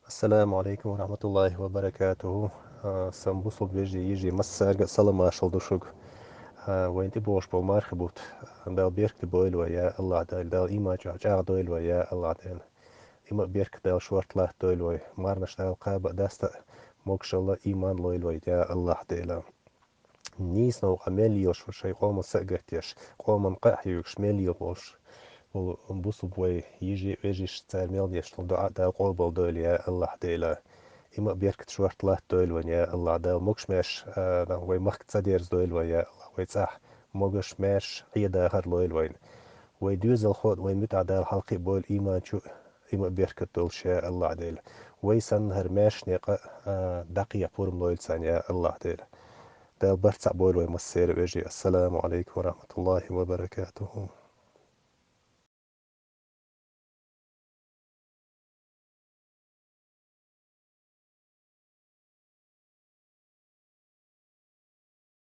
السلام عليكم ورحمة الله وبركاته. سنبوصل بيجي يجي مسا سلام شلدوشوج. وين بوش بو مارخبوت. دال بيرك بويل ويا الله دال إيما جاع دويل ويا الله دال إيما بيرك دال شورت لا دويل ويا مارنش دال قاب داستا موكش الله إيمان لويل ويا الله دال نيس نو أمليوش وشي قوم سأجتيش قوم قاحيوش مليوش ونبص بوي يجي تعمل يشتغل دعاء دا قلب دول يا الله ديلا إما بيركت شوارت لا دول ويا الله دا موكش ماش وي مخك تصديرز دول ويا الله وي صح موكش ماش عيدا هر لويل وين وي دوزل خود وي متع دا حلقي بول إيمان شو إما بيركت دول شاء الله ديلا وي سن هر ماش نيقا دقيق فورم لويل سان يا الله ديلا دا برتع بول وي مسير بيجي. السلام عليكم ورحمة الله وبركاته.